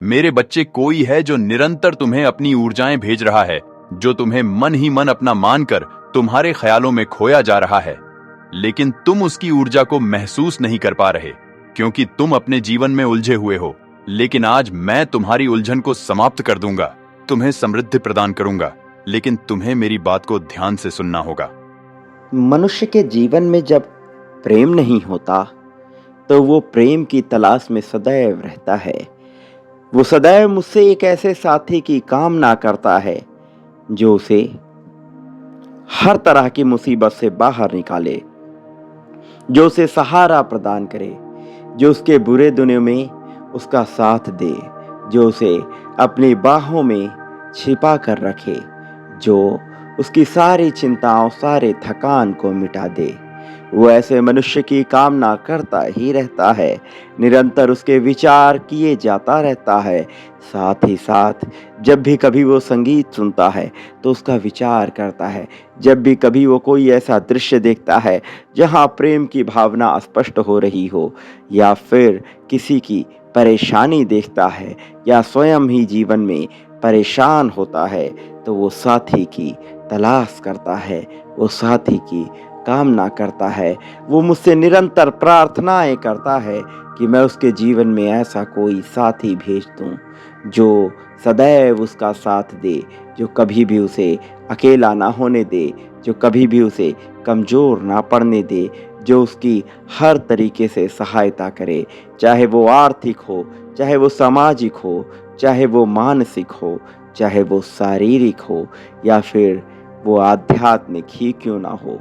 मेरे बच्चे, कोई है जो निरंतर तुम्हें अपनी ऊर्जाएं भेज रहा है, जो तुम्हें मन ही मन अपना मानकर तुम्हारे ख्यालों में खोया जा रहा है, लेकिन तुम उसकी ऊर्जा को महसूस नहीं कर पा रहे क्योंकि तुम अपने जीवन में उलझे हुए हो। लेकिन आज मैं तुम्हारी उलझन को समाप्त कर दूंगा, तुम्हें समृद्धि प्रदान करूंगा, लेकिन तुम्हें मेरी बात को ध्यान से सुनना होगा। मनुष्य के जीवन में जब प्रेम नहीं होता तो वो प्रेम की तलाश में सदैव रहता है। वो सदैव मुझसे एक ऐसे साथी की कामना करता है जो उसे हर तरह की मुसीबत से बाहर निकाले, जो उसे सहारा प्रदान करे, जो उसके बुरे दिनों में उसका साथ दे, जो उसे अपनी बाहों में छिपा कर रखे, जो उसकी सारी चिंताओं, सारे थकान को मिटा दे। वो ऐसे मनुष्य की कामना करता ही रहता है, निरंतर उसके विचार किए जाता रहता है। साथ ही साथ जब भी कभी वो संगीत सुनता है तो उसका विचार करता है। जब भी कभी वो कोई ऐसा दृश्य देखता है जहाँ प्रेम की भावना स्पष्ट हो रही हो, या फिर किसी की परेशानी देखता है, या स्वयं ही जीवन में परेशान होता है, तो वो साथी की तलाश करता है, वो साथी की कामना करता है। वो मुझसे निरंतर प्रार्थनाएं करता है कि मैं उसके जीवन में ऐसा कोई साथी भेज दूं जो सदैव उसका साथ दे, जो कभी भी उसे अकेला ना होने दे, जो कभी भी उसे कमज़ोर ना पड़ने दे, जो उसकी हर तरीके से सहायता करे, चाहे वो आर्थिक हो, चाहे वो सामाजिक हो, चाहे वो मानसिक हो, चाहे वो शारीरिक हो, या फिर वो आध्यात्मिक ही क्यों ना हो।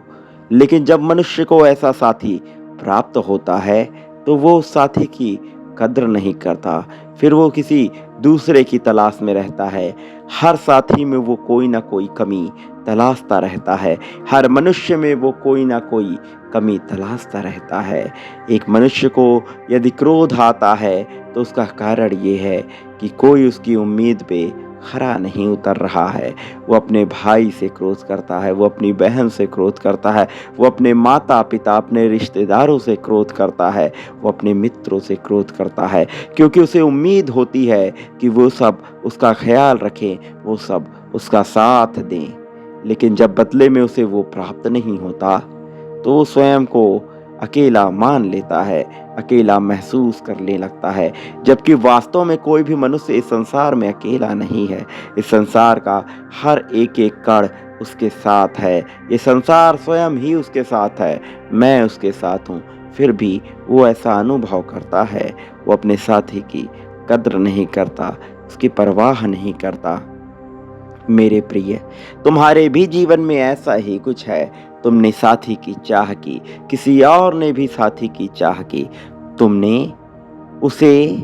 लेकिन जब मनुष्य को ऐसा साथी प्राप्त होता है तो वो उस साथी की कद्र नहीं करता, फिर वो किसी दूसरे की तलाश में रहता है। हर साथी में वो कोई ना कोई कमी तलाशता रहता है, हर मनुष्य में वो कोई ना कोई कमी तलाशता रहता है। एक मनुष्य को यदि क्रोध आता है तो उसका कारण ये है कि कोई उसकी उम्मीद पे खरा नहीं उतर रहा है। वो अपने भाई से क्रोध करता है, वो अपनी बहन से क्रोध करता है, वो अपने माता पिता, अपने रिश्तेदारों से क्रोध करता है, वो अपने मित्रों से क्रोध करता है, क्योंकि उसे उम्मीद होती है कि वो सब उसका ख्याल रखें, वो सब उसका साथ दें। लेकिन जब बदले में उसे वो प्राप्त नहीं होता तो वो स्वयं को अकेला मान लेता है, अकेला महसूस करने लगता है, जबकि वास्तव में कोई भी मनुष्य इस संसार में अकेला नहीं है। इस संसार का हर एक एक कण उसके साथ है, ये संसार स्वयं ही उसके साथ है, मैं उसके साथ हूँ। फिर भी वो ऐसा अनुभव करता है, वो अपने साथी की कद्र नहीं करता, उसकी परवाह नहीं करता। मेरे प्रिय, तुम्हारे भी जीवन में ऐसा ही कुछ है। तुमने साथी की चाह की, किसी और ने भी साथी की चाह की, तुमने उसे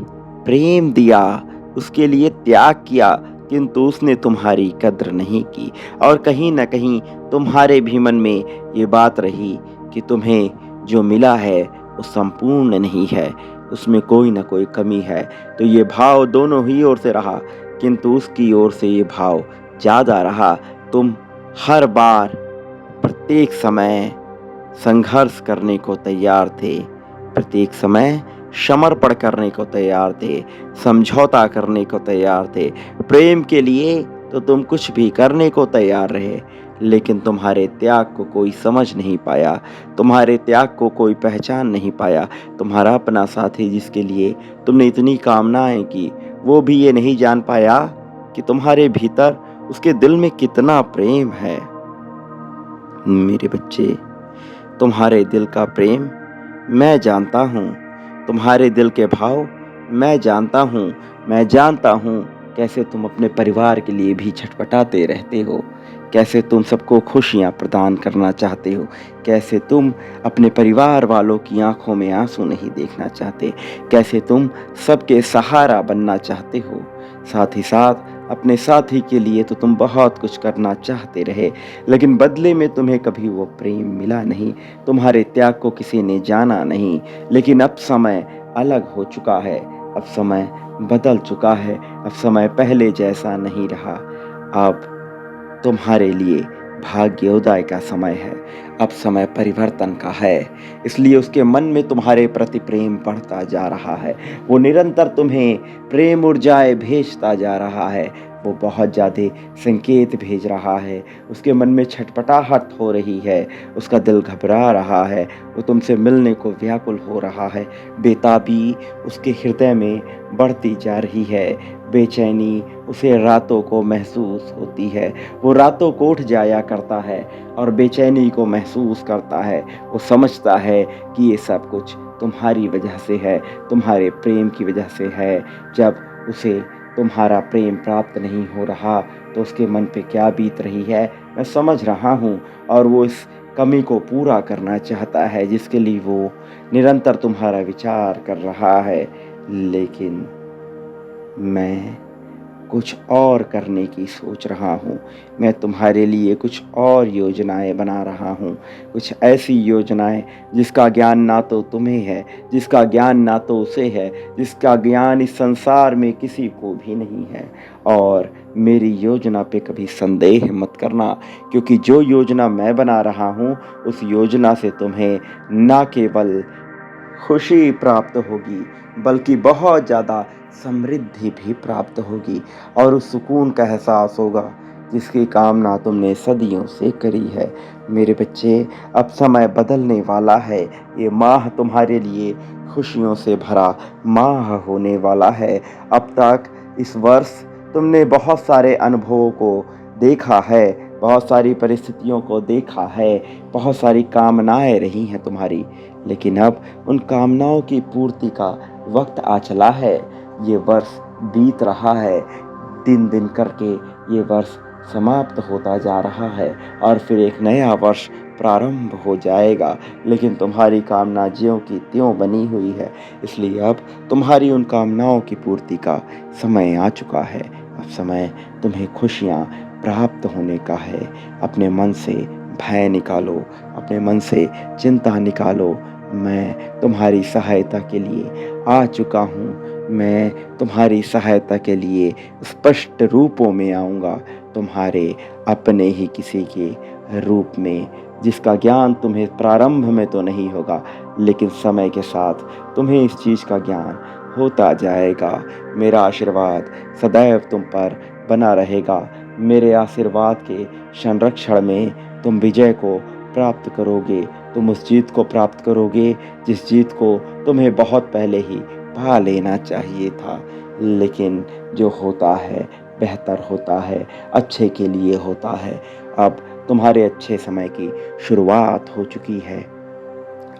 प्रेम दिया, उसके लिए त्याग किया, किंतु उसने तुम्हारी कद्र नहीं की। और कहीं न कहीं तुम्हारे भी मन में ये बात रही कि तुम्हें जो मिला है वो संपूर्ण नहीं है, उसमें कोई न कोई कमी है। तो ये भाव दोनों ही ओर से रहा, किंतु उसकी ओर से ये भाव ज़्यादा रहा। तुम हर बार, प्रत्येक समय संघर्ष करने को तैयार थे, प्रत्येक समय समर्पण करने को तैयार थे, समझौता करने को तैयार थे। प्रेम के लिए तो तुम कुछ भी करने को तैयार रहे, लेकिन तुम्हारे त्याग को कोई समझ नहीं पाया, तुम्हारे त्याग को कोई पहचान नहीं पाया। तुम्हारा अपना साथी जिसके लिए तुमने इतनी कामनाएं की, वो भी ये नहीं जान पाया कि तुम्हारे भीतर उसके दिल में कितना प्रेम है। मेरे बच्चे, तुम्हारे दिल का प्रेम मैं जानता हूँ, तुम्हारे दिल के भाव मैं जानता हूँ। मैं जानता हूँ कैसे तुम अपने परिवार के लिए भी छटपटाते रहते हो, कैसे तुम सबको खुशियाँ प्रदान करना चाहते हो, कैसे तुम अपने परिवार वालों की आंखों में आंसू नहीं देखना चाहते, कैसे तुम सबके सहारा बनना चाहते हो। साथ ही साथ अपने साथी के लिए तो तुम बहुत कुछ करना चाहते रहे, लेकिन बदले में तुम्हें कभी वो प्रेम मिला नहीं, तुम्हारे त्याग को किसी ने जाना नहीं। लेकिन अब समय अलग हो चुका है, अब समय बदल चुका है, अब समय पहले जैसा नहीं रहा। अब तुम्हारे लिए भाग्योदय का समय है। अब समय परिवर्तन का है, इसलिए उसके मन में तुम्हारे प्रति प्रेम बढ़ता जा रहा है। वो निरंतर तुम्हें प्रेम ऊर्जाएं भेजता जा रहा है। वो बहुत ज़्यादा संकेत भेज रहा है। उसके मन में छटपटाहट हो रही है, उसका दिल घबरा रहा है, वो तुमसे मिलने को व्याकुल हो रहा है। बेताबी उसके हृदय में बढ़ती जा रही है। बेचैनी उसे रातों को महसूस होती है। वो रातों को उठ जाया करता है और बेचैनी को महसूस करता है। वो समझता है कि ये सब कुछ तुम्हारी वजह से है, तुम्हारे प्रेम की वजह से है। जब उसे तुम्हारा प्रेम प्राप्त नहीं हो रहा तो उसके मन पे क्या बीत रही है मैं समझ रहा हूँ। और वो इस कमी को पूरा करना चाहता है जिसके लिए वो निरंतर तुम्हारा विचार कर रहा है। लेकिन मैं कुछ और करने की सोच रहा हूँ। मैं तुम्हारे लिए कुछ और योजनाएं बना रहा हूँ, कुछ ऐसी योजनाएं जिसका ज्ञान ना तो तुम्हें है, जिसका ज्ञान ना तो उसे है, जिसका ज्ञान इस संसार में किसी को भी नहीं है। और मेरी योजना पे कभी संदेह मत करना, क्योंकि जो योजना मैं बना रहा हूँ उस योजना से तुम्हें ना केवल खुशी प्राप्त होगी बल्कि बहुत ज़्यादा समृद्धि भी प्राप्त होगी और उस सुकून का एहसास होगा जिसकी कामना तुमने सदियों से करी है। मेरे बच्चे, अब समय बदलने वाला है। ये माह तुम्हारे लिए खुशियों से भरा माह होने वाला है। अब तक इस वर्ष तुमने बहुत सारे अनुभवों को देखा है, बहुत सारी परिस्थितियों को देखा है, बहुत सारी कामनाएं रही हैं तुम्हारी, लेकिन अब उन कामनाओं की पूर्ति का वक्त आ चला है। ये वर्ष बीत रहा है, दिन दिन करके ये वर्ष समाप्त होता जा रहा है और फिर एक नया वर्ष प्रारंभ हो जाएगा। लेकिन तुम्हारी कामना ज्यों की त्यों बनी हुई है, इसलिए अब तुम्हारी उन कामनाओं की पूर्ति का समय आ चुका है। अब समय तुम्हें खुशियाँ प्राप्त होने का है। अपने मन से भय निकालो, अपने मन से चिंता निकालो। मैं तुम्हारी सहायता के लिए आ चुका हूँ। मैं तुम्हारी सहायता के लिए स्पष्ट रूपों में आऊँगा, तुम्हारे अपने ही किसी के रूप में, जिसका ज्ञान तुम्हें प्रारंभ में तो नहीं होगा, लेकिन समय के साथ तुम्हें इस चीज़ का ज्ञान होता जाएगा। मेरा आशीर्वाद सदैव तुम पर बना रहेगा। मेरे आशीर्वाद के संरक्षण में तुम विजय को प्राप्त करोगे। तुम उस जीत को प्राप्त करोगे जिस जीत को तुम्हें बहुत पहले ही पा लेना चाहिए था। लेकिन जो होता है बेहतर होता है, अच्छे के लिए होता है। अब तुम्हारे अच्छे समय की शुरुआत हो चुकी है।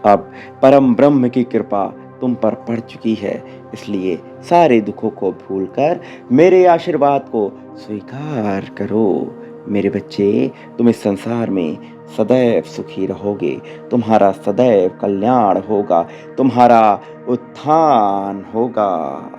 अब परम ब्रह्म की कृपा तुम पर पड़ चुकी है, इसलिए सारे दुखों को भूलकर मेरे आशीर्वाद को स्वीकार करो। मेरे बच्चे, तुम इस संसार में सदैव सुखी रहोगे, तुम्हारा सदैव कल्याण होगा, तुम्हारा उत्थान होगा।